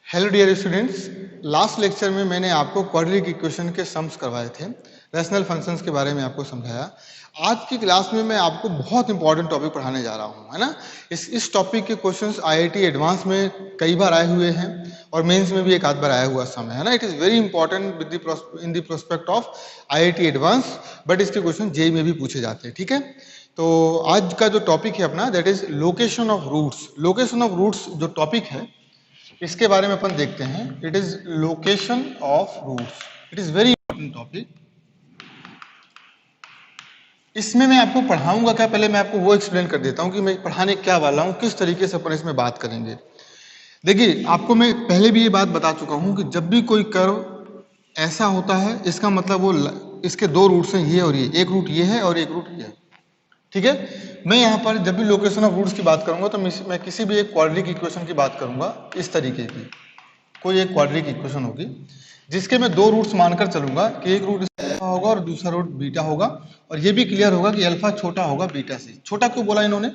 Hello dear students, last lecture में मैंने आपको क्वाड्रेटिक इक्वेशन के सम्स करवाए थे, रैशनल फंक्शंस के बारे में आपको समझाया। आज की क्लास में मैं आपको बहुत इंपॉर्टेंट टॉपिक पढ़ाने जा रहा हूं, है ना। इस टॉपिक के क्वेश्चंस आईआईटी एडवांस में कई बार आए हुए हैं और मेंस में भी एक आध बार आया हुआ सम है ना। It is very important in the prospect of IIT advance, but इसके क्वेश्चन जेईई में भी पूछे जाते हैं, ठीक है। तो आज का जो टॉपिक है अपना, that is location of roots. Location of roots जो टॉपिक है इसके बारे में अपन देखते हैं। It is location of roots, it is very important topic. इसमें मैं आपको पढ़ाऊंगा क्या, पहले मैं आपको वो एक्सप्लेन कर देता हूं कि मैं पढ़ाने क्या वाला हूं, किस तरीके से अपन इसमें बात करेंगे। देखिए, आपको मैं पहले भी ये बात बता चुका हूं कि जब भी कोई कर्व ऐसा होता है, इसका मतलब वो इसके दो रूट्स हैं, ये और ये। एक रूट ये है और एक रूट ये है, ठीक है। मैं यहाँ पर जब भी लोकेशन ऑफ रूट्स की बात करूंगा तो मैं किसी भी एक क्वाड्रेटिक इक्वेशन की बात करूंगा। इस तरीके की कोई एक क्वाड्रेटिक इक्वेशन होगी जिसके मैं दो रूट्स मानकर चलूंगा कि एक रूट अल्फा होगा और दूसरा रूट बीटा होगा, और ये भी क्लियर होगा कि अल्फा छोटा होगा बीटा से। छोटा क्यों बोला इन्होंने?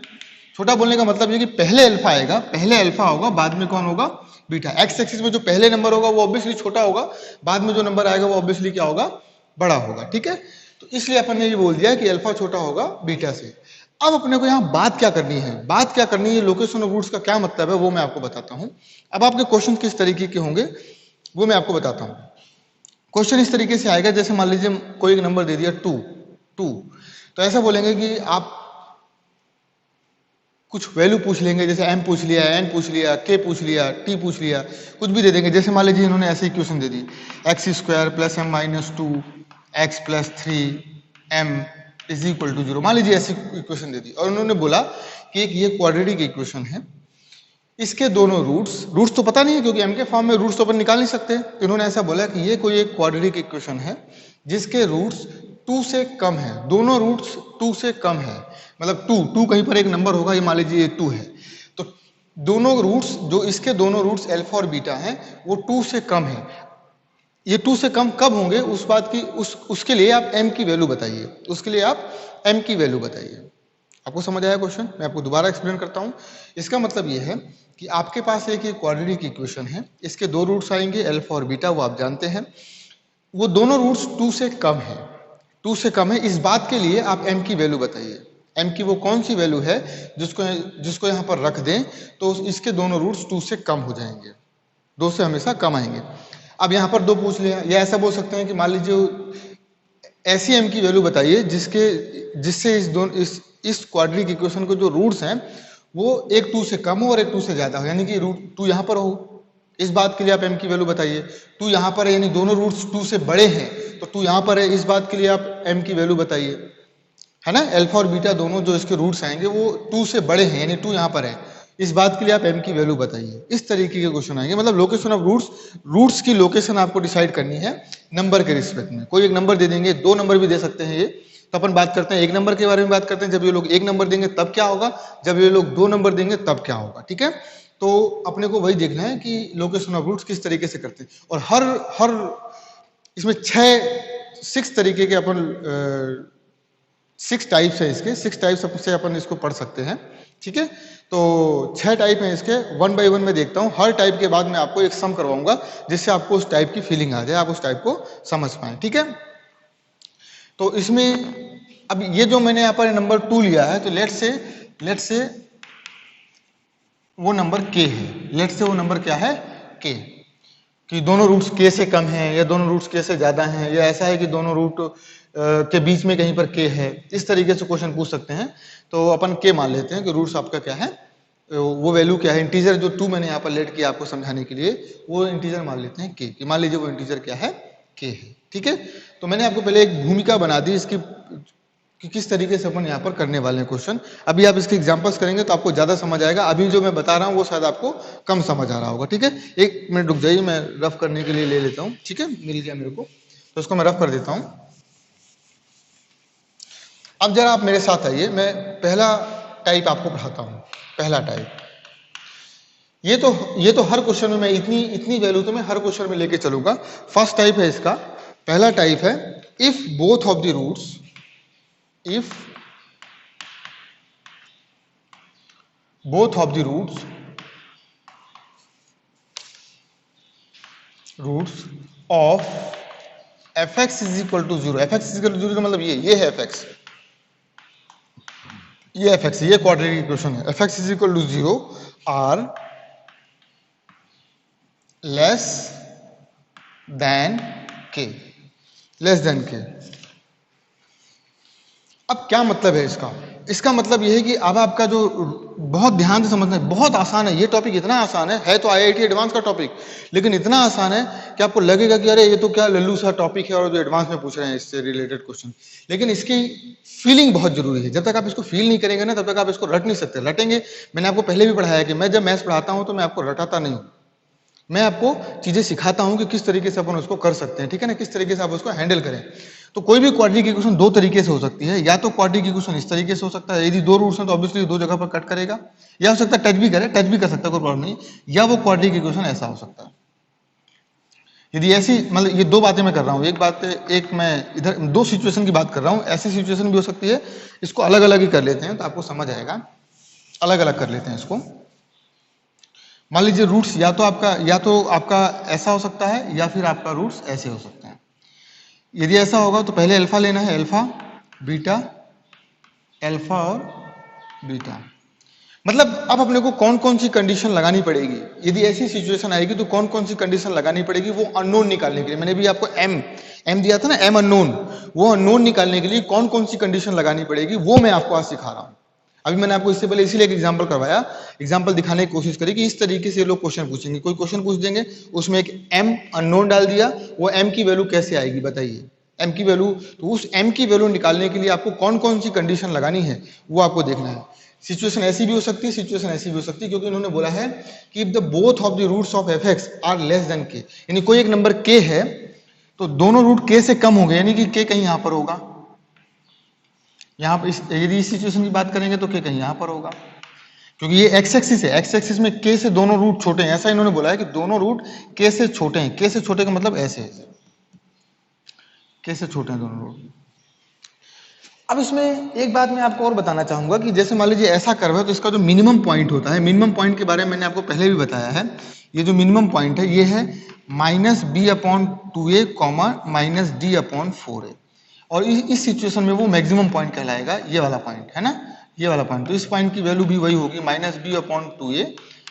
छोटा बोलने का मतलब ये कि पहले अल्फा आएगा, पहले अल्फा होगा, बाद में कौन होगा? बीटा। एक्स एक्सिस में जो पहले नंबर होगा वो ऑब्वियसली छोटा होगा, बाद में जो नंबर आएगा वो ऑब्वियसली क्या होगा? बड़ा होगा, ठीक है। तो इसलिए अपन ने ये बोल दिया कि अल्फा छोटा होगा बीटा से। अब अपने को यहाँ बात क्या करनी है, बात क्या करनी है, लोकेशन ऑफ रूट्स का क्या मतलब है वो मैं आपको बताता हूँ। अब आपके क्वेश्चन किस तरीके के होंगे वो मैं आपको बताता हूँ। क्वेश्चन इस तरीके से आएगा, जैसे मान लीजिए कोई एक नंबर दे दिया 2, तो ऐसा बोलेंगे कि आप कुछ वैल्यू पूछ लेंगे, जैसे m पूछ लिया, n पूछ लिया, k पूछ लिया, t पूछ लिया, कुछ भी दे देंगे। जैसे मान लीजिए इन्होंने ऐसे इक्वेशन दे दी, X square plus m minus 2 X plus 3 m is equal to 0। मान लीजिए ऐसी इक्वेशन दे दी और उन्होंने बोला कि एक ये क्वाड्रेटिक इक्वेशन है, इसके दोनों रूट्स तो पता नहीं है क्योंकि m के फॉर्म में रूट्स तो अपन निकाल नहीं सकते। इन्होंने ऐसा बोला कि ये कोई एक क्वाड्रेटिक इक्वेशन है जिसके रूट्स 2 से कम है, दोनों रूट्स 2 से कम है। मतलब 2 कहीं पर एक नंबर होगा, ये मान लीजिए ये 2 है, तो दोनों रूट्स, जो इसके दोनों रूट्स अल्फा और बीटा हैं, वो 2 से कम है। ये 2 से कम कब होंगे, उस बात की उसके लिए आप m की वैल्यू बताइए, उसके लिए आप m की वैल्यू बताइए। आपको समझ आया क्वेश्चन? मैं आपको दोबारा एक्सप्लेन करता हूं। इसका मतलब ये है कि आपके पास एक क्वाड्रेटिक इक्वेशन है, इसके दो रूट्स आएंगे अल्फा और बीटा, वो आप जानते हैं। वो दोनों रूट्स 2 से कम है, 2 से कम है, इस बात के लिए आप m की वैल्यू बताइए। m की वो कौन सी वैल्यू है जिसको यहां पर रख दें तो इसके दोनों रूट्स 2 से कम हो जाएंगे, 2 से हमेशा कम आएंगे। अब यहां पर 2 पूछ लिया, या ऐसा बोल सकते हैं कि मान लीजिए ऐसी m की वैल्यू बताइए जिससे इस क्वाड्रेटिक इक्वेशन के जो रूट्स हैं वो एक 2 से कम हो और एक 2 से ज्यादा हो, यानी कि रूट 2 यहां पर हो। इस बात के लिए आप m की वैल्यू बताइए। 2 यहां पर है यानी दोनों रूट्स 2 से बड़े हैं, तो 2 यहां पर है, इस बात के लिए आप m की वैल्यू बताइए, है ना। अल्फा और बीटा दोनों जो इसके रूट्स आएंगे वो 2 से बड़े हैं, यानी 2 यहां पर है, इस बात के लिए आप m की वैल्यू बताइए। इस तरीके के क्वेश्चन आएंगे। मतलब लोकेशन ऑफ रूट्स की लोकेशन आपको डिसाइड करनी है नंबर के रिस्पेक्ट में। कोई एक नंबर दे देंगे, 2 नंबर भी दे सकते हैं, ये तो अपन बात करते हैं एक नंबर के बारे में बात करते हैं। जब ये लोग एक नंबर देंगे तब क्या होगा, जब ये लोग 2 नंबर देंगे तब क्या होगा, ठीक है। तो अपने को वही देखना है कि लोकेशन ऑफ रूट्स किस तरीके से करते हैं। और हर इसमें 6 तरीके के अपन 6 टाइप्स है इसके, 6 टाइप्स से अपन इसको पढ़ सकते हैं, ठीक है। तो 6 टाइप है इसके, 1 बाय 1 में देखता हूँ। हर टाइप के बाद मैं आपको एक सम करवाऊंगा जिससे आपको उस टाइप की फीलिंग आ जाए, आप उस टाइप को समझ पाए, ठीक है। तो इसमें अब ये जो मैंने यहाँ पर नंबर 2 लिया है, तो लेट से वो नंबर k है। लेट से वो नंबर क्या है? k। कि दोनों रूट्स k से कम हैं या दोनों रूट्स k से ज्यादा हैं, या ऐसा है कि दोनों रूट के बीच में कहीं पर k है। इस तरीके से क्वेश्चन पूछ सकते हैं। तो अपन k मान लेते हैं कि रूट्स आपका क्या है, वो वैल्यू क्या है, इंटीजर जो 2 मैंने यहाँ पर लेट किया आपको समझाने के लिए, वो इंटीजर मान लेते हैं k, कि मान लीजिए वो इंटीजर क्या है, k है, ठीक है। तो मैंने आपको पहले एक भूमिका बना दी इसकी कि किस तरीके से अपन यहाँ पर करने वाले हैं क्वेश्चन। अभी आप इसके एग्जांपल्स करेंगे तो आपको ज्यादा समझ आएगा, अभी जो मैं बता रहा हूँ वो शायद आपको कम समझ आ रहा होगा, ठीक है। 1 मिनट रुक जाइए, मैं रफ करने के लिए ले लेता हूँ, ठीक है। मिल गया मेरे को, तो इसको मैं रफ कर देता हूँ। अब जरा आप मेरे साथ आइए, मैं पहला टाइप आपको पढ़ाता हूँ। पहला टाइप, ये तो हर क्वेश्चन में मैं इतनी वैल्यू तो मैं हर क्वेश्चन में लेके चलूंगा। फर्स्ट टाइप है इसका, पहला टाइप है, if both of the roots, if both of the roots roots of F X is equal to zero. F X is equal to zero का मतलब ये है एफ एक्स, ये एफ एक्स, ये क्वाड्रेटिक इक्वेशन है। F X is equal to zero are less than K, less than K. अब क्या मतलब है इसका? इसका मतलब यह है कि अब आपका जो, बहुत ध्यान से समझना है, बहुत आसान है ये टॉपिक, इतना आसान है तो आईआईटी एडवांस का टॉपिक, लेकिन इतना आसान है कि आपको लगेगा कि अरे ये तो क्या लल्लू सा टॉपिक है और जो एडवांस में पूछ रहे हैं इससे रिलेटेड क्वेश्चन। लेकिन इसकी फीलिंग बहुत जरूरी है। जब तक आप इसको फील नहीं करेंगे ना, तब तक आप इसको रट नहीं सकते। रटेंगे, मैंने आपको पहले भी पढ़ाया कि मैं जब मैथ्स पढ़ाता हूं तो मैं आपको रटाता नहीं हूं, मैं आपको चीजें सिखाता हूं कि किस तरीके से अपन उसको कर सकते हैं, ठीक है ना, किस तरीके से आप उसको हैंडल करें। तो कोई भी क्वाड्रेटिक इक्वेशन दो तरीके से हो सकती है, या तो क्वाड्रेटिक इक्वेशन इस तरीके से हो सकता है, यदि दो रूट्स हैं तो ऑब्वियसली दो जगह पर कट करेगा, या हो सकता है टच भी करे, टच भी कर सकता है, कोई प्रॉब्लम नहीं, या वो क्वाड्रेटिक इक्वेशन ऐसा हो सकता है। यदि ऐसी, मतलब ये दो बातें मैं कर रहा हूं, एक बात, एक मैं इधर दो सिचुएशन की बात कर रहा हूं, ऐसी सिचुएशन भी हो सकती है। इसको अलग अलग ही कर लेते हैं तो आपको समझ आएगा, अलग अलग कर लेते हैं इसको। मान लीजिए रूट्स या तो आपका ऐसा हो सकता है, या फिर आपका रूट्स ऐसे हो सकते हैं। यदि ऐसा होगा तो पहले अल्फा लेना है, अल्फा बीटा, अल्फा और बीटा। मतलब अब अपने को कौन कौन सी कंडीशन लगानी पड़ेगी, यदि ऐसी सिचुएशन आएगी तो कौन कौन सी कंडीशन लगानी पड़ेगी वो अननोन निकालने के लिए। मैंने भी आपको एम दिया था ना, एम अननोन, वो अननोन निकालने के लिए कौन कौन सी कंडीशन लगानी पड़ेगी वो मैं आपको आज सिखा रहा हूं। अभी मैंने आपको इससे पहले इसीलिए एक एग्जांपल करवाया, एग्जांपल दिखाने की कोशिश करी कि इस तरीके से लोग क्वेश्चन पूछेंगे, कोई क्वेश्चन पूछ देंगे, उसमें एक एम अननोन डाल दिया, वो एम की वैल्यू कैसे आएगी बताइए, एम की वैल्यू। तो उस एम की वैल्यू निकालने के लिए आपको कौन कौन सी कंडीशन लगानी है वो आपको देखना है। सिचुएशन ऐसी भी हो सकती है, सिचुएशन ऐसी भी हो सकती है, क्योंकि इन्होंने बोला है कि if the both of the roots of F X are less than K, यानी कोई एक नंबर के है तो दोनों रूट के से कम हो गए, यानी कि के कहीं यहां पर होगा, यहां पर यदि इस सिचुएशन की बात करेंगे तो के कहीं यहां पर होगा, क्योंकि ये एक्स एक्सिस है, एक्स एक्सिस में के से दोनों रूट छोटे हैं, ऐसा इन्होंने बोला है कि दोनों रूट के से छोटे हैं। के से छोटे का मतलब ऐसे, के से छोटे हैं दोनों रूट। अब इसमें एक बात मैं आपको और बताना चाहूंगा कि जैसे मान लीजिए ऐसा कर्व है तो इसका जो मिनिमम पॉइंट होता है, मिनिमम पॉइंट के बारे में मैंने आपको पहले भी बताया है, ये जो मिनिमम पॉइंट है ये है -b/2a, -d/4a, और इस सिचुएशन में वो मैक्सिमम पॉइंट कहलाएगा, ये वाला पॉइंट है ना, ये वाला पॉइंट। तो इस पॉइंट की वैल्यू भी वही होगी, -b/2a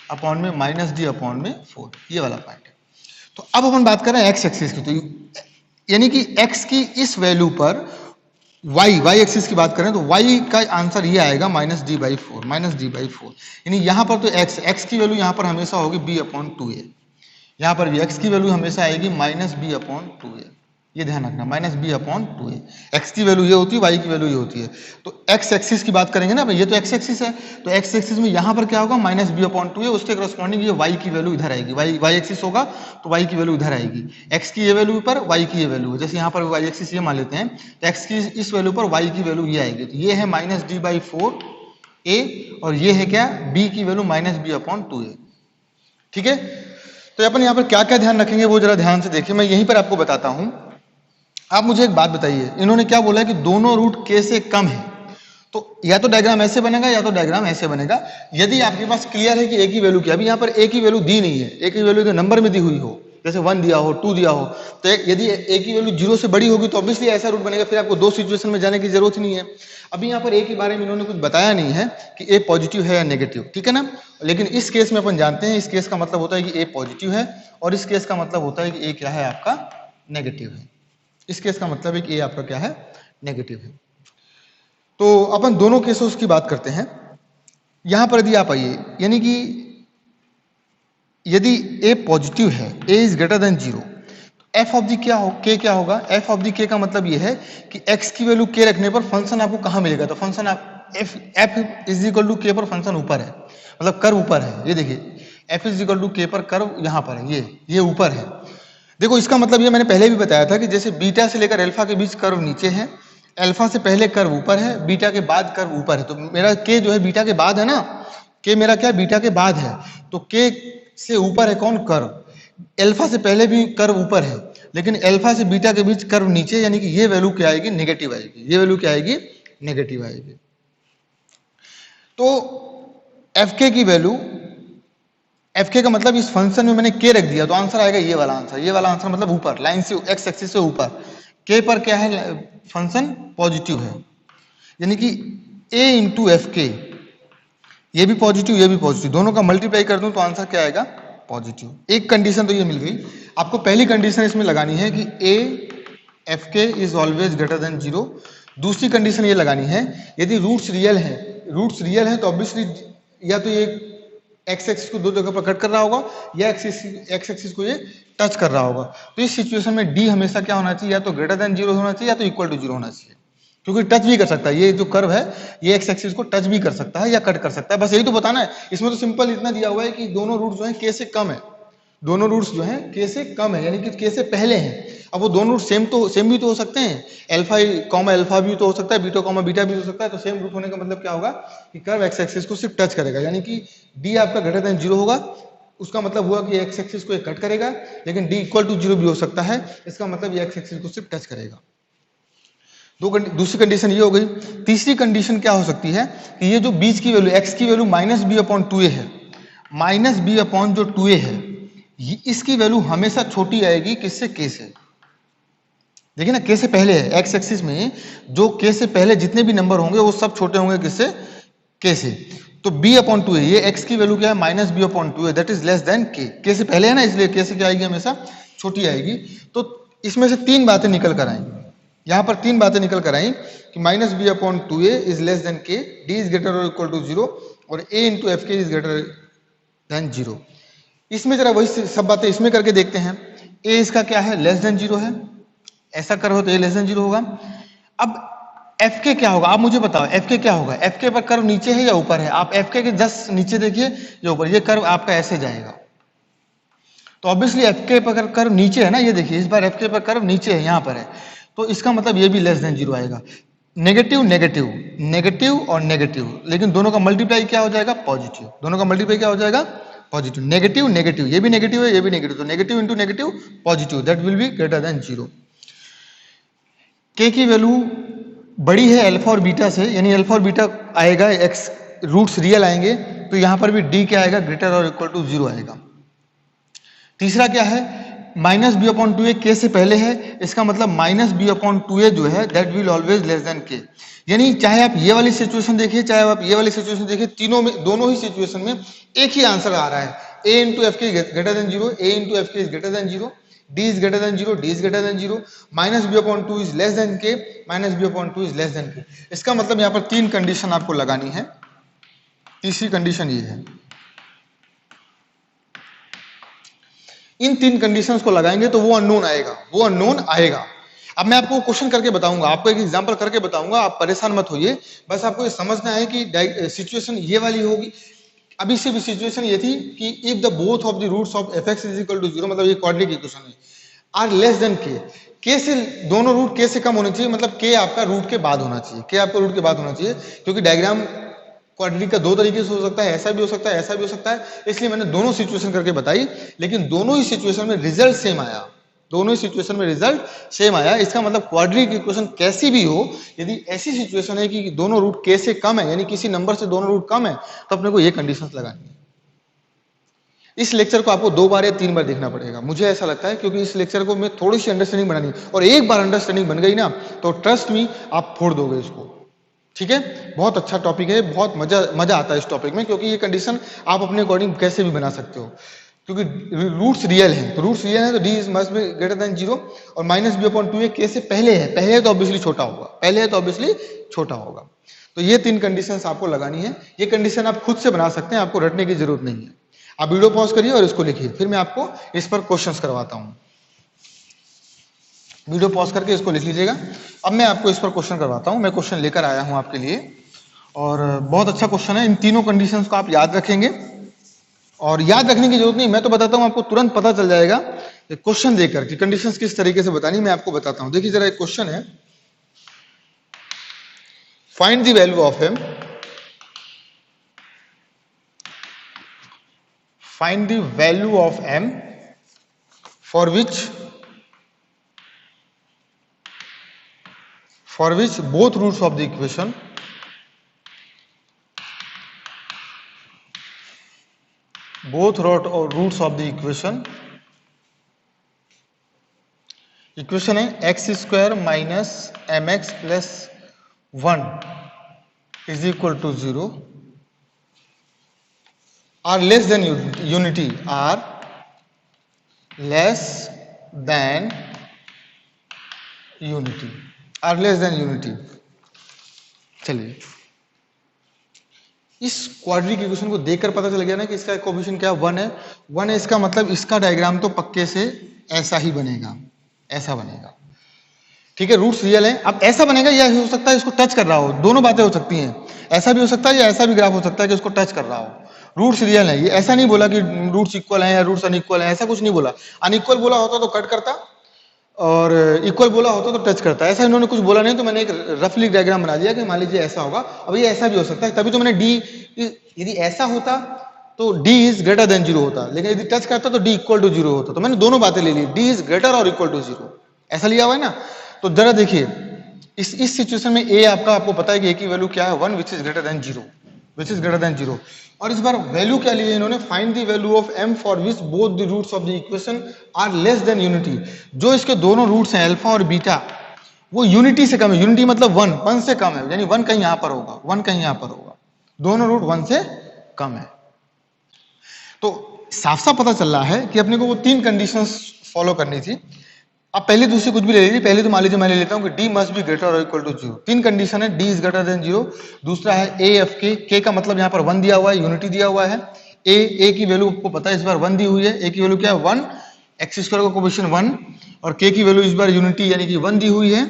अपॉन में -d/4, ये वाला पॉइंट है। तो अब अपन बात कर रहे हैं एक्स एक्सिस की, तो यानी कि एक्स की इस वैल्यू पर वाई एक्सिस की बात करें तो वाई का आंसर ये आएगा -d/4, यानी यहां पर तो एक्स की वैल्यू यहां पर हमेशा होगी b/2a, यहां पर भी एक्स की वैल्यू हमेशा आएगी -b/2a, ये ध्यान रखना, -b/2a। एक्स की वैल्यू ये होती है, वाई की वैल्यू ये होती है। तो एक्स एक्सिस की बात करेंगे ना, ये तो एक्स एक्सिस है, तो एक्स एक्सिस में यहां पर क्या होगा -b/2a, उसके करस्पॉन्डिंग ये वाई की वैल्यू इधर आएगी, वाई एक्सिस होगा तो वाई की वैल्यू इधर आएगी, एक्स की ये वैल्यू पर वाई की ये वैल्यू, जैसे यहाँ पर वाई एक्सिस ये मान लेते हैं, तो एक्स की इस वैल्यू पर वाई की वैल्यू ये आएगी, तो ये है -d/4a, और ये है क्या, b की वैल्यू -b/2a, ठीक है। तो अपन यहाँ पर क्या क्या ध्यान रखेंगे वो जरा ध्यान से देखिए, मैं यहीं पर आपको बताता हूं। आप मुझे एक बात बताइए, इन्होंने क्या बोला है कि दोनों रूट के से कम है, तो या तो डायग्राम ऐसे बनेगा या तो डायग्राम ऐसे बनेगा। यदि आपके पास क्लियर है कि ए की वैल्यू क्या, अभी यहाँ पर ए की वैल्यू दी नहीं है, ए की वैल्यू तो नंबर में दी हुई हो, जैसे 1 दिया हो, 2 दिया हो, तो यदि ए की वैल्यू 0 से बड़ी होगी तो ऑब्वियसली ऐसा रूट बनेगा, फिर आपको दो सिचुएशन में जाने की जरूरत ही नहीं है। अभी यहाँ पर ए के बारे में इन्होंने कुछ बताया नहीं है कि ए पॉजिटिव है या नेगेटिव, ठीक है ना, लेकिन इस केस में अपन जानते हैं, इस केस का मतलब होता है कि ए पॉजिटिव है, और इस केस का मतलब होता है कि ए क्या है, आपका नेगेटिव है। इस केस का मतलब है कि ए आपका क्या है, नेगेटिव है। तो अपन दोनों केसेस की बात करते हैं। यहां पर यदि आप आइए, यानी कि यदि ए पॉजिटिव है, A is greater than 0, F of D क्या हो, के क्या होगा, एफ ऑफ दी के का मतलब ये है कि एक्स की वैल्यू के रखने पर फंक्शन आपको कहां मिलेगा, तो फंक्शन आप एफ इज इक्वल टू के पर फंक्शन ऊपर है, मतलब कर्व ऊपर है, ये देखिए एफ इज इक्वल टू के पर कर्व यहां पर है, ये ऊपर है। देखो इसका मतलब ये मैंने पहले भी बताया था कि जैसे बीटा से लेकर अल्फा के बीच कर्व नीचे है, अल्फा से पहले कर्व ऊपर है, बीटा के बाद कर्व ऊपर है, तो मेरा के जो है बीटा के बाद है ना, के मेरा क्या बीटा के बाद है, तो के से ऊपर है कौन, कर्व। अल्फा से पहले भी कर्व ऊपर है, लेकिन अल्फा से बीटा के बीच कर्व नीचे, यानी कि ये वैल्यू क्या आएगी, नेगेटिव आएगी, ये वैल्यू क्या आएगी, नेगेटिव आएगी। तो एफ के की वैल्यू एफ के का मतलब इस फंक्शन में मैंने के रख दिया तो आंसर आएगा ये वाला आंसर। ये वाला आंसर मतलब ऊपर लाइन से एक्स एक्सिस से ऊपर के पर क्या है फंक्शन पॉजिटिव है, यानी कि ए इंटू एफ के, ये भी पॉजिटिव ये भी पॉजिटिव, दोनों का मल्टीप्लाई कर दूं तो आंसर क्या आएगा पॉजिटिव। एक कंडीशन तो ये मिल गई। आपको पहली कंडीशन इसमें लगानी है कि A F K is always greater than zero. दूसरी कंडीशन ये लगानी है यदि रूट्स रियल है, रूट्स रियल है तो ऑब्वियसली या तो ये एक्स एक्सिस को दो जगह पर कट कर रहा होगा या एक्स एक्सिस को ये टच कर रहा होगा। तो इस सिचुएशन में डी हमेशा क्या होना चाहिए, या तो ग्रेटर देन जीरो होना चाहिए या तो इक्वल टू जीरो होना चाहिए, क्योंकि टच भी कर सकता है। ये जो कर्व है ये एक्स एक्सिस को टच भी कर सकता है या कट कर सकता है, बस यही तो बताना है। इसमें तो सिंपल इतना दिया हुआ है कि दोनों रूट्स जो है के से कम है, दोनों रूट्स जो हैं के से कम है, यानी कि के से पहले हैं। अब वो दोनों रूट सेम भी तो हो सकते हैं, अल्फा कॉमा अल्फा भी तो हो सकता है, बीटा कॉमा बीटा भी हो सकता है। तो सेम रूट होने का मतलब क्या होगा कि कर्व एक्स एक्सिस को सिर्फ टच करेगा, यानी कि डी आपका ग्रेटर देन जीरो होगा, उसका मतलब हुआ कि एक्स एक्सिस को कट करेगा, लेकिन डी इक्वल टू जीरो भी हो सकता है, इसका मतलब ये एक्स एक्सिस को सिर्फ टच करेगा। दूसरी कंडीशन ये हो गई। तीसरी कंडीशन क्या हो सकती है कि ये जो बीच की वैल्यू एक्स की value minus B upon two A है, माइनस बी अपॉन जो टू ए है इसकी वैल्यू हमेशा छोटी आएगी किससे, के से। देखिए ना के से पहले है, एक्स एक्सिस में जो के से पहले जितने भी नंबर होंगे वो सब छोटे होंगे किससे, के से। तो b अपॉन टू है, ये x की वैल्यू क्या है माइनस बी अपॉन टू है, that is less than K से पहले है ना, इसलिए के से क्या आएगी हमेशा छोटी आएगी। तो इसमें से तीन बातें निकल कर आएंगी, यहां पर तीन बातें निकल कर आई कि minus B upon two A is less than K, D is greater और इक्वल टू जीरो, और A into F K is greater than zero. इसमें जरा वही सब बातें इसमें करके देखते हैं। ए इसका क्या है लेस देन जीरो है, ऐसा कर्व हो तो ए लेस देन जीरो होगा। अब एफ के क्या होगा, आप मुझे बताओ एफ के क्या होगा, एफ के पर कर्व नीचे है या ऊपर है, आप एफ के जस्ट नीचे देखिए या ऊपर, ये कर्व आपका ऐसे जाएगा तो ऑब्वियसली एफ के पर कर्व नीचे है ना, ये देखिए इस बार एफ के पर कर्व नीचे है, यहां पर है, तो इसका मतलब ये भी लेस देन जीरो आएगा। नेगेटिव नेगेटिव नेगेटिव और नेगेटिव, लेकिन दोनों का मल्टीप्लाई क्या हो जाएगा पॉजिटिव, दोनों का मल्टीप्लाई क्या हो जाएगा पॉजिटिव। नेगेटिव नेगेटिव, ये भी नेगेटिव है ये भी नेगेटिव, तो negative into negative positive, that will be greater than zero. के की वैल्यू बड़ी है अल्फा और बीटा से, यानी अल्फा और बीटा आएगा, एक्स रूट्स रियल आएंगे, तो यहां पर भी डी क्या आएगा ग्रेटर और इक्वल टू जीरो आएगा। तीसरा क्या है माइनस बी अपॉन टू ए के से पहले है, इसका मतलब माइनस बी अपॉन टू ए जो है that will always less than K, यानी चाहे आप ये वाली सिचुएशन देखिए चाहे आप ये वाली सिचुएशन देखिए, तीनों में दोनों ही सिचुएशन में एक ही आंसर आ रहा है, A into F K greater than zero, A into F K is greater than zero, D is greater than zero, D is greater than zero, minus B upon two is less than K, minus B upon two is less than K. इसका मतलब यहाँ पर तीन condition आपको लगानी है। तीसरी condition ये है, इन तीन कंडीशंस को लगाएंगे तो वो अननोन आएगा, वो अननोन आएगा। अब मैं आपको क्वेश्चन करके बताऊंगा, आपको एक एग्जांपल करके बताऊंगा, आप परेशान मत होइए, बस आपको ये समझना है कि सिचुएशन ये वाली होगी। अभी सिर्फ सिचुएशन ये थी कि if the both of the roots of F X is equal to zero, मतलब ये क्वाड्रेटिक इक्वेशन है, आर लेस देन के से दोनों रूट के से कम होने चाहिए, मतलब के आपका रूट के बाद होना चाहिए, के आपका रूट के बाद होना चाहिए, क्योंकि डायग्राम क्वाड्रेटिक का दो तरीके से हो सकता है, ऐसा भी हो सकता है ऐसा भी हो सकता है, इसलिए मैंने दोनों सिचुएशन करके बताई, लेकिन दोनों ही सिचुएशन में रिजल्ट सेम आया, दोनों ही सिचुएशन में रिजल्ट सेम आया। इसका मतलब क्वाड्रेटिक इक्वेशन कैसी भी हो, यदि ऐसी सिचुएशन है कि दोनों रूट के से कम है, यानी किसी नंबर से दोनों रूट कम है, तो अपने को ये कंडीशंस लगानी है। इस लेक्चर को आपको दो बार या तीन बार देखना पड़ेगा, मुझे ऐसा लगता है, क्योंकि इस लेक्चर को मैं थोड़ी सी अंडरस्टैंडिंग बनानी है, और एक बार अंडरस्टैंडिंग बन गई ना तो ट्रस्ट मी आप फोड़ दोगे इसको। ठीक है, बहुत अच्छा टॉपिक है, बहुत मजा आता है इस टॉपिक में, क्योंकि ये कंडीशन आप अपने अकॉर्डिंग कैसे भी बना सकते हो, क्योंकि रूट्स रियल हैं, तो रूट्स रियल है तो D is must be greater than zero, और माइनस बी अपॉन टू ए के से पहले है, पहले है तो ऑब्वियसली छोटा होगा, पहले है तो ऑब्वियसली छोटा होगा। तो ये तीन कंडीशंस आपको लगानी है, ये कंडीशन आप खुद से बना सकते हैं, आपको रटने की जरूरत नहीं है। आप वीडियो पॉज करिए और इसको लिखिए, फिर मैं आपको इस पर क्वेश्चंस करवाता हूं। वीडियो पॉज करके इसको लिख लीजिएगा। अब मैं आपको इस पर क्वेश्चन करवाता हूं, मैं क्वेश्चन लेकर आया हूं आपके लिए, और बहुत अच्छा क्वेश्चन है। इन तीनों कंडीशंस को आप याद रखेंगे, और याद रखने की जरूरत नहीं, मैं तो बताता हूं, आपको तुरंत पता चल जाएगा क्वेश्चन देखकर कि कंडीशंस किस तरीके से बतानी, मैं आपको बताता हूं। देखिए जरा एक क्वेश्चन है, find the value of M, find the value of m for which both roots of the equation both roots of the equation है X square minus M X plus 1 is equal to 0 are less than unity, are less than unity, are less than unity. चलिए, इस quadric equation को देखकर पता चल गया ना कि इसका कोएफिशिएंट क्या 1 है। 1 है इसका मतलब इसका डायग्राम तो पक्के से ऐसा ही बनेगा, ऐसा बनेगा। ठीक है, रूट्स रियल है। अब ऐसा बनेगा या हो सकता है इसको टच कर रहा हो, दोनों बातें हो सकती हैं। ऐसा भी हो सकता है या ऐसा भी ग्राफ हो सकता है कि उसको टच कर रहा हो। रूट्स रियल है, ये ऐसा नहीं बोला कि रूट्स इक्वल हैं या रूट्स अनइक्वल हैं, ऐसा कुछ नहीं बोला। अनइक्वल बोला होता तो कट करता और इक्वल बोला होता तो टच करता। ऐसा इन्होंने कुछ बोला नहीं, तो मैंने एक रफली डायग्राम बना दिया कि मान लीजिए ऐसा होगा। अब ये ऐसा भी हो सकता है, तभी तो मैंने डी, यदि ऐसा होता तो डी इज ग्रेटर देन 0 होता, लेकिन यदि टच करता तो डी इक्वल टू 0 होता। तो मैंने दोनों बातें ले ली, डी इज ग्रेटर और इक्वल टू 0, ऐसा लिया हुआ है ना। तो जरा देखिए, इस सिचुएशन में ए आपको पता है कि ए की वैल्यू क्या है, 1 which is greater than 0, which is greater than 0। और इस बार वैल्यू क्या ली है इन्होंने, find the value of m for which both the roots of the equation are less than unity. जो इसके दोनों रूट्स हैं अल्फा और बीटा, वो यूनिटी से कम है। यूनिटी मतलब 1 से कम है, यानी 1 कहीं यहां पर होगा, 1 कहीं यहां पर होगा, दोनों रूट 1 से कम है। तो साफ साफ पता चल रहा है कि अपने को वो 3 कंडीशंस फॉलो करनी थी। अब पहली दूसरी कुछ भी ले लीजिए, पहले तो मान लीजिए मैं ले लेता हूं कि डी मस्ट बी ग्रेटर और इक्वल टू 0। 3 कंडीशन है, डी इज ग्रेटर देन 0, दूसरा है ए एफ के का मतलब यहां पर 1 दिया हुआ है, यूनिटी दिया हुआ है। ए की वैल्यू आपको पता है इस बार 1 दी हुई है, ए की वैल्यू क्या है 1, एक्स स्क्वायर का कोएफिशिएंट 1, और के की वैल्यू इस बार यूनिटी यानी कि 1 दी हुई है।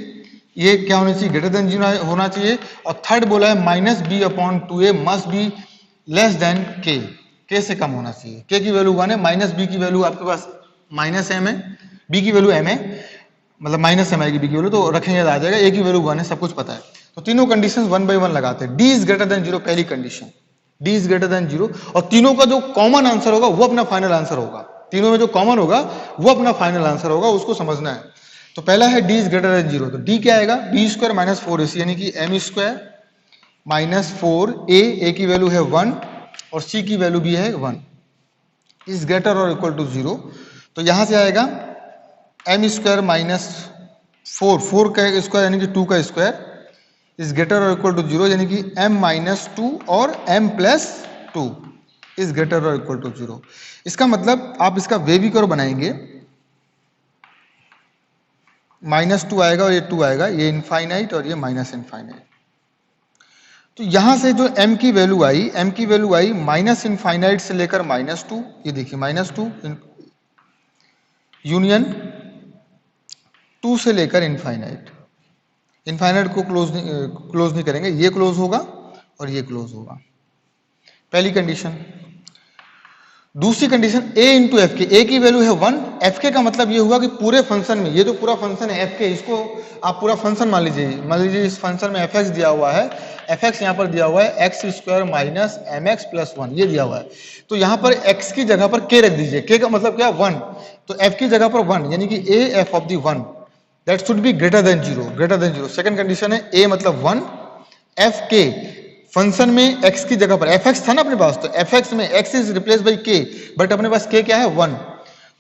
ये क्या होना चाहिए, ग्रेटर देन 0 होना चाहिए। और थर्ड बोला है minus B upon 2a must be less than K से कम होना चाहिए। के की वैल्यू 1 है, माइनस बी की वैल्यू आपके पास माइनस एम है, बी की वैल्यू एम है, मतलब माइनस एम आएगी बी की वैल्यू, तो रखेंगे आ जाएगा। ए की वैल्यू 1 है, सब कुछ पता है। तो तीनों कंडीशंस 1 बाय 1 लगाते हैं। डी इज ग्रेटर देन 0 पहली condition, D is greater than 0, और तीनों का जो कॉमन आंसर होगा वो अपना फाइनल आंसर होगा। तीनों में जो कॉमन होगा वो अपना फाइनल आंसर होगा, उसको समझना है। तो पहला है डी इज ग्रेटर देन 0, तो डी क्या आएगा, बी स्क्वायर माइनस 4ac यानी कि एम स्क्वायर माइनस 4a, ए की वैल्यू है 1 और सी की वैल्यू भी है 1, इज ग्रेटर और इक्वल टू 0। तो यहां से आएगा एम स्क्वायर माइनस 4 का स्क्वायर यानी कि 2 का स्क्वायर इज ग्रेटर और इक्वल टू 0, यानी कि m माइनस 2 और m प्लस 2 इज ग्रेटर और इक्वल टू 0। इसका मतलब आप इसका वे भी करो बनाएंगे, माइनस 2 आएगा और ये 2 आएगा, ये इनफाइनाइट और ये माइनस इनफाइनाइट। तो यहां से जो m की वैल्यू आई माइनस इनफाइनाइट से लेकर माइनस 2, ये देखिए माइनस 2 यूनियन 2 से लेकर इनफाइनाइट। इनफाइनाइट को क्लोज नहीं करेंगे, ये क्लोज होगा और ये क्लोज होगा, पहली कंडीशन। दूसरी कंडीशन a इंटू एफ के, ए की वैल्यू है 1, एफ के का मतलब ये हुआ कि पूरे फंक्शन में, ये जो पूरा फंक्शन है एफ के, इसको आप पूरा फंक्शन मान लीजिए इस फंक्शन में एफ एक्स दिया हुआ है, एफ एक्स यहाँ पर दिया हुआ है X square minus M X plus 1, ये दिया हुआ है। तो यहाँ पर x की जगह पर k रख दीजिए, k का मतलब क्या 1, तो f की जगह पर 1 यानी कि a f of the 1 that should be greater than 0, greater than 0। Second condition है a मतलब 1, एफ के फंक्शन में x की जगह पर एफ एक्स था ना अपने पास, तो एफ एक्स में x is replace by k, but अपने पास k क्या है 1,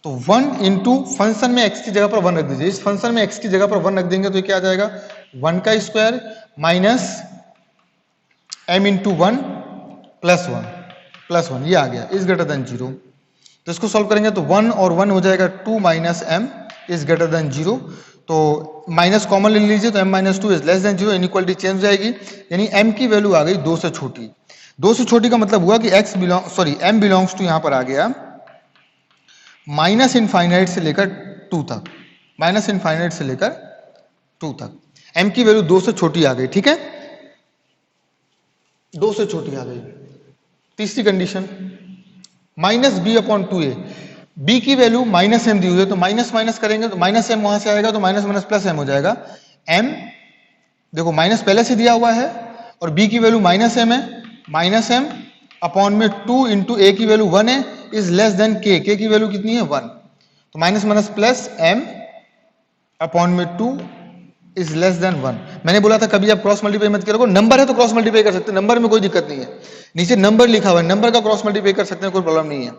तो 1 इंटू फंक्शन में x की जगह पर 1 रख दीजिए। इस फंक्शन में x की जगह पर 1 रख देंगे तो ये क्या आ जाएगा 1 का square minus m into 1 plus 1, ये आ गया इज ग्रेटर देन 0। तो इसको सॉल्व करेंगे तो 1 और 1 हो जाएगा 2 minus m is greater than 0। तो माइनस कॉमन ले लीजिए तो m minus 2 is less then 0, inequality change हो जाएगी, यानी m की वैल्यू आ गई 2 से छोटी। 2 से छोटी का मतलब हुआ कि m बिलोंग्स टू यहां पर आ गया माइनस इनफाइनाइट से लेकर 2 तक, माइनस इनफाइनाइट से लेकर 2 तक m की वैल्यू 2 से छोटी आ गई। ठीक है, 2 से छोटी आ गई। तीसरी condition minus B upon 2a, b की वैल्यू माइनस एम दी हुई है, तो माइनस माइनस करेंगे तो माइनस एम वहां से आएगा, तो माइनस माइनस प्लस एम हो जाएगा। m देखो माइनस पहले से दिया हुआ है और b की वैल्यू माइनस एम है, माइनस एम अपॉन में 2 इंटू ए की वैल्यू 1 है is less than k, k की वैल्यू कितनी है 1, तो minus minus plus m upon में 2 इज लेस देन 1। मैंने बोला था कभी आप क्रॉस मल्टीप्लाई मत करोगे, नंबर है तो क्रॉस मल्टीप्लाई कर सकते हैं, नंबर में कोई दिक्कत नहीं है। नीचे नंबर लिखा हुआ है, नंबर का क्रॉस मल्टीप्लाई कर सकते हैं, कोई प्रॉब्लम नहीं है।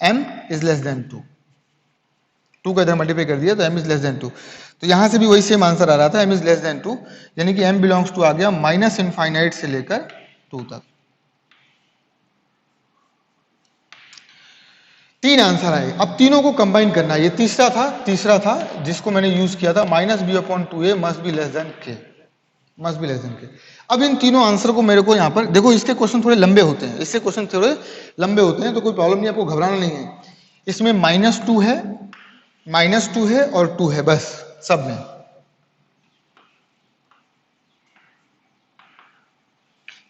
m इज लेस देन 2, 2 का इधर मल्टीप्लाई कर दिया तो m इज लेस देन 2। तो यहां से भी वही सेम आंसर आ रहा था, m इज लेस देन 2, यानी कि m बिलोंग्स टू आ गया माइनस इनफाइनाइट से लेकर 2 तक। 3 आंसर आए, अब तीनों को कंबाइन करना है। ये तीसरा था जिसको मैंने यूज किया था, minus B upon 2a must be less than k, must be less than k। अब इन तीनों आंसर को मेरे को यहाँ पर देखो, इसके क्वेश्चन थोड़े लंबे होते हैं, इससे क्वेश्चन थोड़े लंबे होते हैं, तो कोई प्रॉब्लम नहीं, आपको घबराना नहीं है। इसमें -2 है, -2 है और 2 है, बस सब में।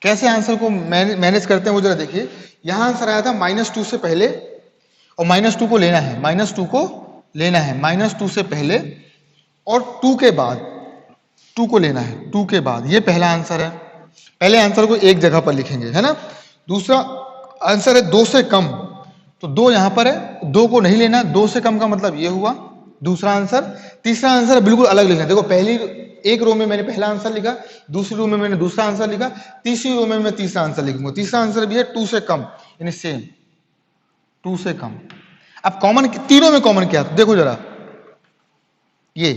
कैसे आंसर को मैनेज करते हैं वो जरा देखिए। यहां आंसर आया था -2 से पहले, और -2 को लेना है, -2 को लेना है, -2 से पहले और 2 के बाद, 2 को लेना है 2 के बाद। ये पहला आंसर है, पहले आंसर को एक जगह पर लिखेंगे, है ना। दूसरा आंसर है 2 से कम, तो 2 यहां पर है, 2 को नहीं लेना, 2 से कम का मतलब ये हुआ दूसरा आंसर। तीसरा आंसर बिल्कुल अलग लिखना है, देखो पहली एक रो में मैंने पहला आंसर लिखा, दूसरी रो में मैंने दूसरा आंसर लिखा, तीसरी रो में मैं तीसरा आंसर लिखूंगा। तीसरा आंसर भी है 2 से कम, यानी सेम 2 से कम। अब कॉमन, तीनों में कॉमन क्या है देखो जरा, ये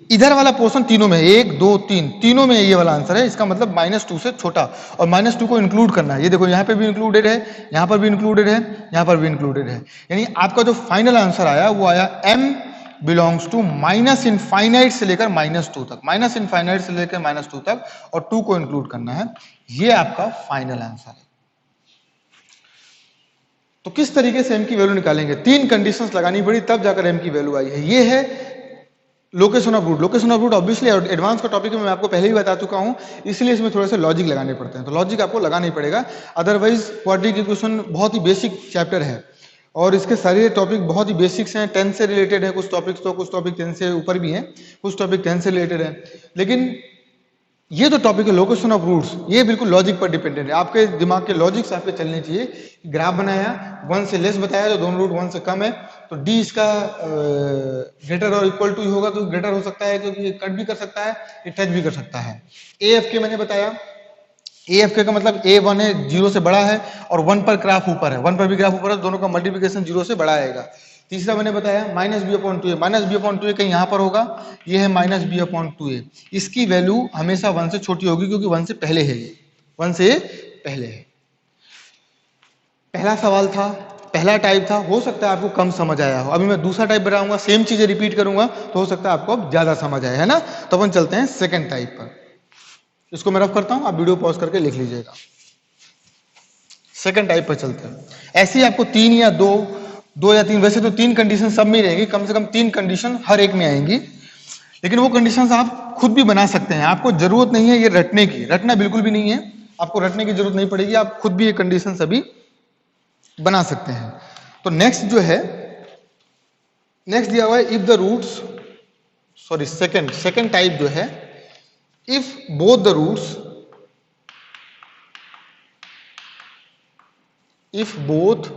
इधर वाला पोर्शन तीनों में 1 2 3 तीनों में ये वाला आंसर है, इसका मतलब -2 से छोटा, और -2 को इंक्लूड करना है। ये देखो यहाँ पे भी इंक्लूडेड है, यहाँ पर भी इंक्लूडेड है, यहाँ पर भी इंक्लूडेड है, यानी आपका जो फाइनल आंसर आया वो आया m belongs to minus infinite से लेकर -2 तक, माइनस इनफाइनाइट से लेकर -2 तक, और 2 को इंक्लूड करना है। ये आपका फाइनल आंसर है। तो किस तरीके से m की वैल्यू निकालेंगे, 3 कंडीशंस लगानी पड़ी तब जाकर m की वैल्यू आई है। ये है location of root. Location of root obviously advance का टॉपिक मैं आपको पहले ही बता चुका हूं, इसलिए इसमें थोड़े से लॉजिक लगाने पड़ते हैं, तो लॉजिक आपको लगाना ही पड़ेगा, अदरवाइज क्वाड्रेटिक इक्वेशन बहुत ही बेसिक चैप्टर है, और इसके सारे टॉपिक बहुत ही बेसिक्स हैं, 10 से रिलेटेड है कुछ टॉपिक्स, तो कुछ टॉपिक 10 से ऊपर भी हैं, कुछ टॉपिक 10 से रिलेटेड है। लेकिन ये जो टॉपिक है लोकेशन ऑफ रूट्स, ये बिल्कुल लॉजिक पर डिपेंडेंट है, आपके दिमाग के लॉजिक्स आपके चलने चाहिए। ग्राफ बनाया, 1 से लेस बताया तो दोनों रूट 1 से कम है, तो डी इसका ग्रेटर और इक्वल टू ही होगा, तो ग्रेटर हो सकता है क्योंकि ये कट भी कर सकता है, ये टच भी कर सकता है। ए एफ के मैंने बताया, ए एफ के का मतलब A1 है 0 से बड़ा है, और 1 पर ग्राफ ऊपर है, 1 पर भी ग्राफ ऊपर है, दोनों का मल्टीप्लिकेशन 0 से बड़ा आएगा। तीसरा मैंने बताया -b/2a, -b/2a कहीं यहां पर होगा, ये है -b/2a, इसकी वैल्यू हमेशा 1 से छोटी होगी क्योंकि 1 से पहले है, ये 1 से पहले है। पहला सवाल था, पहला टाइप था, हो सकता है आपको कम समझ आया हो। अभी मैं दूसरा टाइप बताऊंगा, सेम चीजें रिपीट करूंगा, तो हो सकता है आपको अब ज्यादा समझ आए, है ना। तो अपन चलते हैं सेकंड टाइप पर। इसको मैं रफ करता हूं, आप वीडियो पॉज करके लिख लीजिएगा। सेकंड टाइप पर चलते हैं। ऐसे ही आपको 3 या 2 या 3, वैसे तो 3 कंडीशन सब में रहेगी, कम से कम 3 कंडीशन हर एक में आएंगी, लेकिन वो कंडीशंस आप खुद भी बना सकते हैं, आपको जरूरत नहीं है ये रटने की, रटना बिल्कुल भी नहीं है, आपको रटने की जरूरत नहीं पड़ेगी, आप खुद भी ये कंडीशन सभी बना सकते हैं। तो नेक्स्ट जो है, नेक्स्ट दिया हुआ है if the roots, sorry second type जो है, if both the roots, if both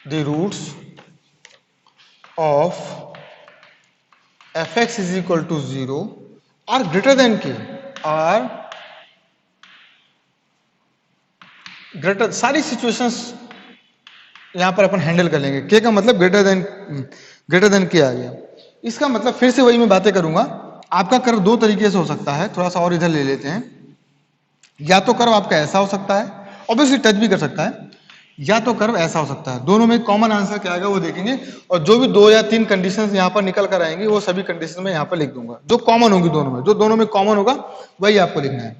the roots of fx is equal to 0 are greater than k, are greater, सारी सिचुएशंस यहां पर अपन हैंडल कर लेंगे। k का मतलब ग्रेटर देन k आ गया, इसका मतलब फिर से वही मैं बातें करूंगा। आपका कर्व 2 तरीके से हो सकता है, थोड़ा सा और इधर ले लेते हैं। या तो कर्व आपका ऐसा हो सकता है, ऑब्वियसली टच भी कर सकता है, या तो कर्व ऐसा हो सकता है। दोनों में कॉमन आंसर क्या आएगा वो देखेंगे, और जो भी 2 या 3 कंडीशंस यहाँ पर निकल कर आएंगी वो सभी कंडीशन में यहाँ पर लिख दूंगा, जो कॉमन होगी दोनों में, जो दोनों में कॉमन होगा वही आपको लिखना है।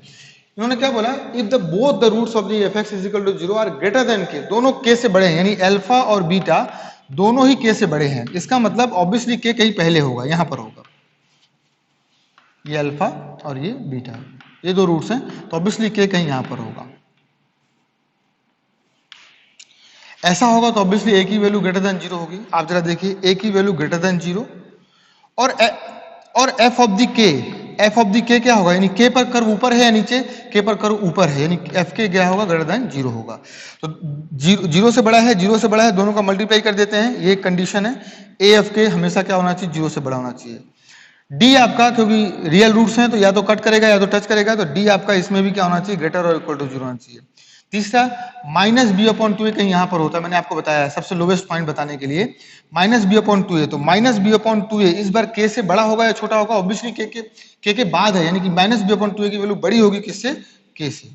इन्होंने क्या बोला, if the both the roots of the fx is equal to 0 are greater than k, दोनों k से बड़े हैं, यानी अल्फा और बीटा दोनों ही k से बड़े हैं, इसका मतलब ऑब्वियसली k कहीं पहले होगा, यहां पर होगा, ये अल्फा और ये बीटा, ये 2 रूट्स हैं, तो ऑब्वियसली k कहीं यहां पर होगा। ऐसा होगा तो ऑब्वियसली a की वैल्यू ग्रेटर देन 0 होगी। आप जरा देखिए, a की वैल्यू ग्रेटर देन 0, और f ऑफ द k क्या होगा, यानी k पर कर्व ऊपर है या नीचे, k पर कर्व ऊपर है, यानी f k क्या होगा, ग्रेटर देन 0 होगा। तो 0 से बड़ा है, 0 से बड़ा है, दोनों का मल्टीप्लाई कर देते हैं, ये एक कंडीशन है। a f k हमेशा क्या होना चाहिए, 0 से बड़ा होना चाहिए। डी आपका, क्योंकि रियल रूट्स हैं तो या तो कट करेगा या तो टच करेगा, तो डी आपका इसमें भी क्या होना चाहिए, ग्रेटर और इक्वल टू 0 होना चाहिए। तीसरा माइनस बी अपॉन 2 कहीं यहां पर होता है, मैंने आपको बताया सबसे लोवेस्ट पॉइंट बताने के लिए माइनस बी अपॉन 2, तो माइनस बी अपॉन 2 इस बार के से बड़ा होगा या छोटा होगा, ऑब्वियसली के बाद है, यानी कि माइनस बी अपॉन 2 की वैल्यू बड़ी होगी किससे, के से।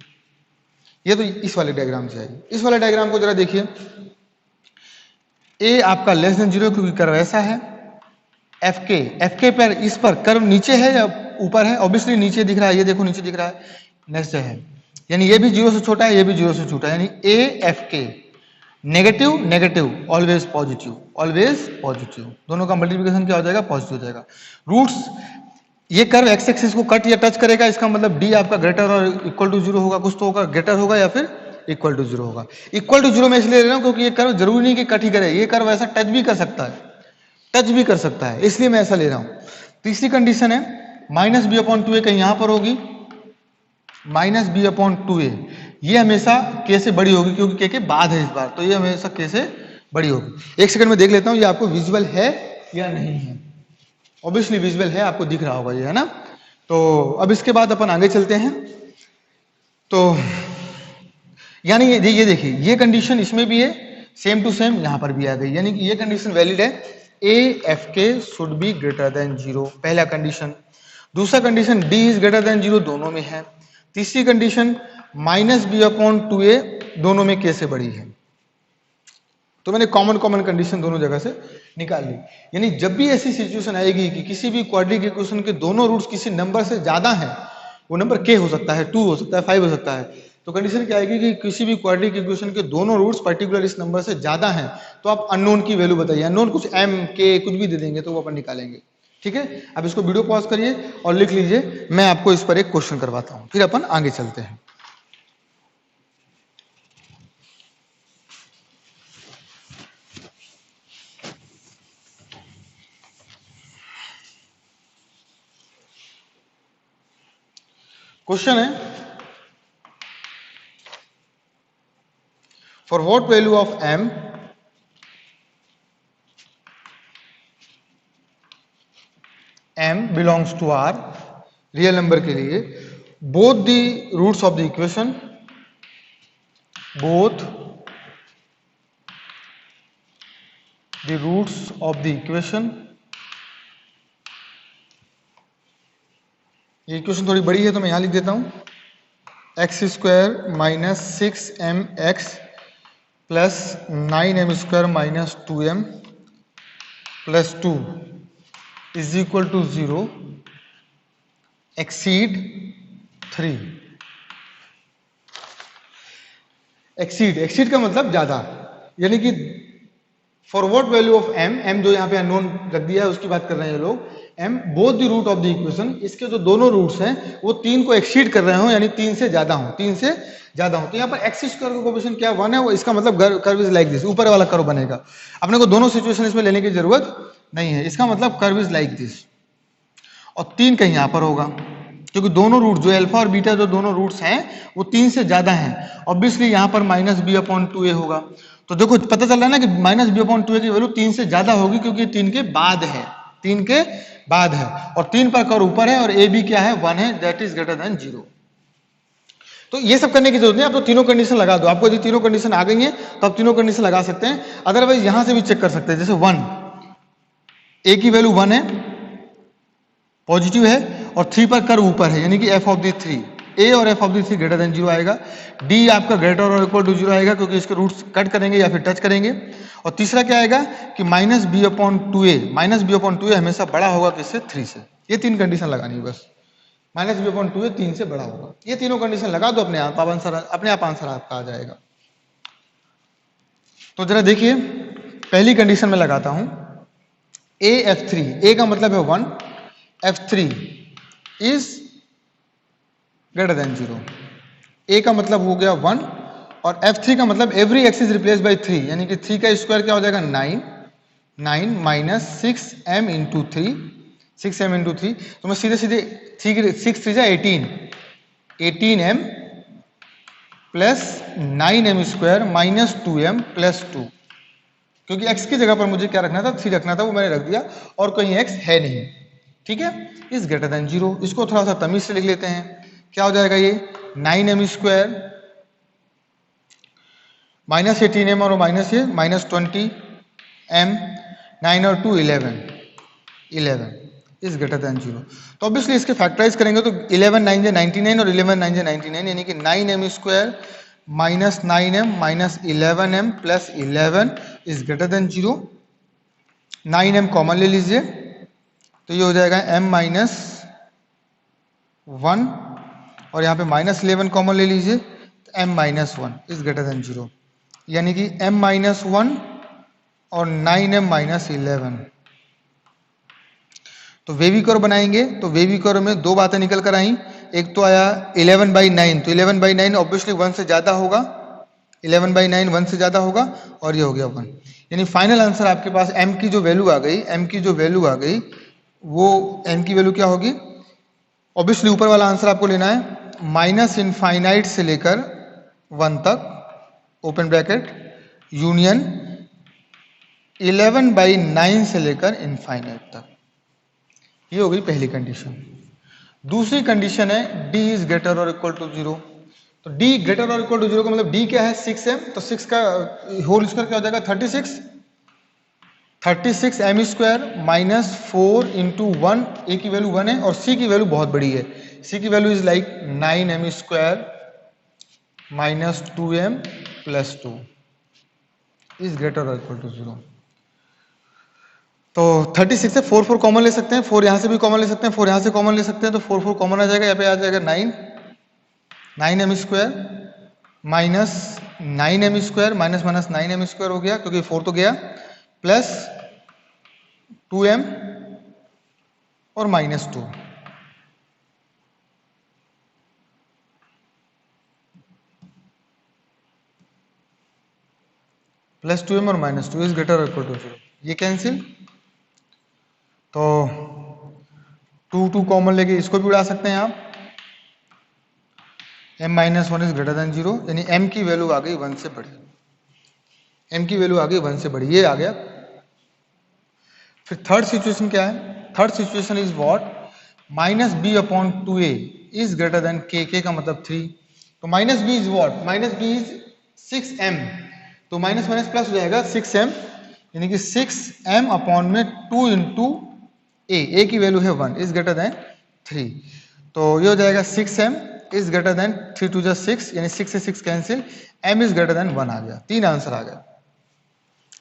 ये तो इस वाले डायग्राम से आएगी। इस वाले डायग्राम को जरा देखिए, ए आपका लेस देन 0 क्योंकि कर्व ऐसा है, एफ के पर इस पर कर्व नीचे है या ऊपर है, ऑब्वियसली नीचे दिख रहा है, ये देखो नीचे दिख रहा है, नेक्स्ट है, यानी ये भी 0 से छोटा है, ये भी 0 से छोटा है, यानी ए एफ के negative negative always positive, always positive, दोनों का मल्टीप्लिकेशन क्या हो जाएगा, पॉजिटिव हो जाएगा। रूट्स, ये कर्व एक्स एक्सिस को कट या टच करेगा, इसका मतलब डी आपका ग्रेटर और इक्वल टू 0 होगा, कुछ तो होगा, ग्रेटर होगा या फिर इक्वल टू 0 होगा। इक्वल टू 0 मैं इसलिए ले रहा हूं क्योंकि ये कर्व जरूरी नहीं कि कट ही करे, ये कर्व ऐसा टच भी कर सकता है, टच भी कर सकता है, इसलिए मैं ऐसा ले रहा हूं। तीसरी कंडीशन है माइनस बी अपॉन 2 कहीं यहां पर होगी, माइनस बी अपॉन 2 ये हमेशा के से बड़ी होगी क्योंकि के बाद है इस बार, तो ये हमेशा के से बड़ी होगी। एक सेकंड में देख लेता हूं ये आपको विजुअल है या नहीं है, ऑब्वियसली विजुअल है, आपको दिख रहा होगा ये, है ना। तो अब इसके बाद अपन आगे चलते हैं, तो यानी ये देखिए ये कंडीशन इसमें भी है, सेम टू सेम यहां पर भी आ गई, यानी कि ये कंडीशन वैलिड है, ए एफ के शुड बी ग्रेटर देन 0, पहला कंडीशन। दूसरा condition D is greater than 0, दोनों में है। तीसरी condition minus B upon 2a दोनों में के से बड़ी है। तो मैंने कॉमन कंडीशन दोनों जगह से निकाल ली, यानी जब भी ऐसी सिचुएशन आएगी कि किसी भी क्वाड्रेटिक इक्वेशन के दोनों रूट्स किसी नंबर से ज्यादा हैं, वो नंबर k हो सकता है, 2 हो सकता है, 5 हो सकता है, तो कंडीशन क्या आएगी कि किसी भी क्वाड्रेटिक इक्वेशन के दोनों रूट्स पर्टिकुलर इस नंबर से ज्यादा हैं, तो आप अननोन की वैल्यू बताइए, अननोन कुछ m k कुछ भी दे देंगे तो वो अपन निकालेंगे। ठीक है, अब इसको वीडियो पॉज करिए और लिख लीजिए, मैं आपको इस पर एक क्वेश्चन करवाता हूं, फिर अपन आगे चलते हैं। क्वेश्चन है, for what value of m belongs to r, real number के लिए, both the roots of the equation, both the roots of the equation, ये इक्वेशन थोड़ी बड़ी है तो मैं यहां लिख देता हूं, X square minus 6mx plus 9m square minus 2m plus 2 is equal to 0 exceed 3। Exceed का मतलब ज्यादा, यानी कि for what value of m जो यहाँ पे अननोन रख दिया है उसकी बात कर रहे हैं ये लोग, m both the root of the equation, इसके जो दोनों रूट्स हैं वो 3 को एक्सीड कर रहे हो, यानी 3 से ज्यादा हो, 3 से ज्यादा हो। तो यहाँ पर एक्स स्क्वायर का कोएफिशिएंट क्या 1 है, वो इसका मतलब कर्व इज लाइक दिस, ऊपर वाला कर्व बनेगा। अपने को दोनों सिचुएशन इसमें लेने की जरूरत नहीं है, इसका मतलब कर्व इज लाइक दिस, और 3 कहीं यहाँ पर होगा क्योंकि दोनों रूट जो अल्फा और बीटा जो दोनों रूट्स हैं वो 3 से ज्यादा हैं, ऑब्वियसली यहाँ पर माइनस बी अपॉन 2a होगा। तो देखो पता चल रहा है ना कि माइनस बी अपॉन 2a की वैल्यू 3 से ज्यादा होगी क्योंकि 3 के बाद है, 3 के बाद है, और 3 पर कर्व ऊपर है और ए बी क्या है 1 है, दैट इज ग्रेटर देन 0। तो ये सब करने की जरूरत नहीं, आप तो तीनों कंडीशन लगा दो, आपको यदि तीनों कंडीशन आ गई है तो आप तीनों कंडीशन लगा सकते हैं, अदरवाइज यहां से भी चेक कर सकते हैं, जैसे 1 ए की वैल्यू 1 है, पॉजिटिव है, और 3 पर कर्व ऊपर है, यानी कि एफ ऑफ द 3, ए और F of the 3 greater than 0 आएगा। डी आपका ग्रेटर और इक्वल टू 0 आएगा क्योंकि इसके रूट्स कट करेंगे या फिर टच करेंगे। और तीसरा क्या आएगा कि minus B upon 2a, minus B upon 2a हमेशा बड़ा होगा किससे, 3 से। ये 3 कंडीशन लगानी है बस, माइनस बी अपॉन 2a 3 से बड़ा होगा, ये तीनों कंडीशन लगा दो, अपने आप आंसर आपका आ जाएगा। तो जरा देखिए पहली कंडीशन में लगाता हूं, ए f3, ए का मतलब है 1, f3 इज ग्रेटर देन 0, ए का मतलब हो गया 1 और f3 का मतलब every x is replace by 3, यानी कि 3 का स्क्वायर क्या हो जाएगा 9 minus 6m into 3, 6m into 3, तो मैं सीधे 6 3 18m plus 9m square minus 2m plus 2, क्योंकि x की जगह पर मुझे क्या रखना था, 3 रखना था, वो मैंने रख दिया और कहीं x है नहीं। ठीक है, इज ग्रेटर देन 0। इसको थोड़ा सा तमीज से लिख लेते हैं, क्या हो जाएगा ये 9m स्क्वायर माइनस 18m और माइनस ये माइनस 20m, 9 और 2 11 इज ग्रेटर देन 0। तो ऑब्वियसली इसके फैक्टराइज करेंगे तो 11 9 जे 99 और 11 9 जे 99, यानी कि 9m square minus 9m minus 11m plus 11 is greater than 0। 9m common ले लीजिए तो ये हो जाएगा m माइनस 1 और यहाँ पे माइनस 11 कॉमन ले लीजिए तो m minus 1 is greater than 0, यानी कि m माइनस 1 और 9m माइनस 11। तो वेवी कर्व बनाएंगे तो वेवी कर्व में दो बातें निकल कर आई, एक तो आया 11/9, तो 11/9 ऑब्वियसली 1 से ज्यादा होगा, 11/9 1 से ज्यादा होगा और ये हो गया 1, यानी फाइनल आंसर आपके पास m की जो वैल्यू आ गई, m की जो वैल्यू आ गई वो m की वैल्यू क्या होगी, ऑब्वियसली ऊपर वाला आंसर आपको लेना है माइनस इनफाइनाइट से लेकर 1 तक ओपन ब्रैकेट यूनियन 11/9 से लेकर इनफाइनाइट तक। ये हो गई पहली कंडीशन। दूसरी कंडीशन है d इज ग्रेटर और इक्वल टू 0। तो d ग्रेटर और इक्वल टू 0 का मतलब d क्या है 6m, तो 6 का होल स्क्वायर क्या हो जाएगा 36 m square minus 4 into 1, a की वैल्यू 1 है और c की वैल्यू बहुत बड़ी है, c की value is like 9m square minus 2m plus 2 is greater और इक्वल टू 0। तो 36 से 4 कॉमन ले सकते हैं, 4 यहाँ से भी कॉमन ले सकते हैं, 4 यहाँ से कॉमन ले सकते हैं, तो 4 कॉमन आ जाएगा, यहाँ पे आ जाएगा 9m square minus 9m square minus minus 9m square हो गया क्योंकि 4 तो गया, प्लस 2m और माइनस 2। प्लस 2m और माइनस 2 इज ग्रेटर और इक्वल टू 0, ये कैंसिल, तो 2 कॉमन लेके इसको भी उड़ा सकते हैं आप, m minus 1 is greater than 0, यानी m की वैल्यू आ गई 1 से बड़ी, m की वैल्यू आ गई 1 से बड़ी, ये आ गया। फिर थर्ड सिचुएशन क्या है, third situation is what minus b upon 2a is greater than k, k का मतलब 3, तो minus b is what, minus b is 6m, तो माइनस माइनस प्लस हो जाएगा 6m, यानी कि 6m अपॉन में 2 इंटू a की वैल्यू है 1 इज ग्रेटर देन 3, तो ये हो जाएगा 6m is greater then 3 to 6, यानी 6 से 6 cancel, m is greater then 1 आ गया, 3 आंसर आ गया।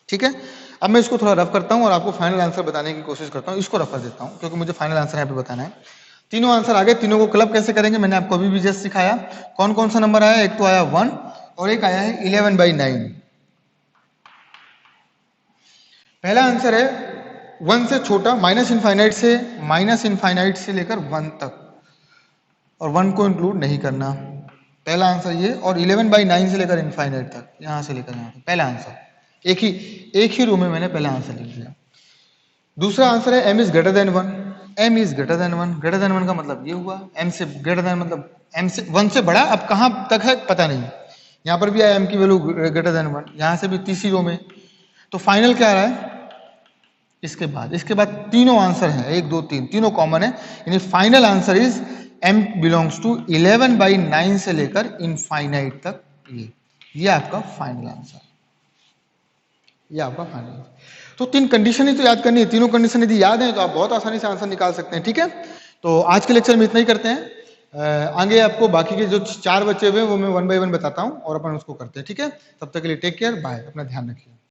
ठीक है, अब मैं इसको थोड़ा रफ करता हूं और आपको फाइनल आंसर बताने की कोशिश करता हूं, इसको रफ कर देता हूं क्योंकि मुझे फाइनल आंसर यहाँ पे बताना है। तीनों आंसर आ गए, तीनों को क्लब कैसे करेंगे मैंने आपको अभी भी जस्ट सिखाया। कौन कौन सा नंबर आया, एक तो आया 1 और एक आया है 11/9। पहला आंसर है 1 से छोटा, माइनस इनफाइनाइट से लेकर 1 तक, और 1 को इंक्लूड नहीं करना, पहला आंसर ये, और 11/9 से लेकर इनफाइनाइट तक, यहां से लेकर यहां तक, पहला आंसर एक ही रो में मैंने पहला आंसर लिख दिया। दूसरा आंसर है m is greater then 1, m is greater then 1, greater than 1 का मतलब ये हुआ, m से ग्रेटर देन मतलब m से 1 से बड़ा, अब कहां तक है पता नहीं, यहां पर भी आया m की वैल्यू ग्रेटर देन 1, यहां से भी तीसरी रो में, तो फाइनल क्या आ रहा है, इसके बाद तीनों आंसर हैं, 1 2 3 तीनों कॉमन है, यानी final answer is m belongs to 11/9 से लेकर इनफाइनाइट तक, ये आपका फाइनल आंसर, ये आपका फाइनल आंसर। तो 3 कंडीशन ही तो याद करनी है, तीनों कंडीशन यदि याद है तो आप बहुत आसानी से आंसर निकाल सकते हैं। ठीक है, तो आज के लेक्चर में इतना ही करते हैं, आगे आपको बाकी के जो 4 बचे हुए हैं वो मैं 1 बाय 1 बताता हूं और अपन उसको करते हैं। ठीक है, तब तक के लिए टेक केयर, बाय, अपना ध्यान रखिए।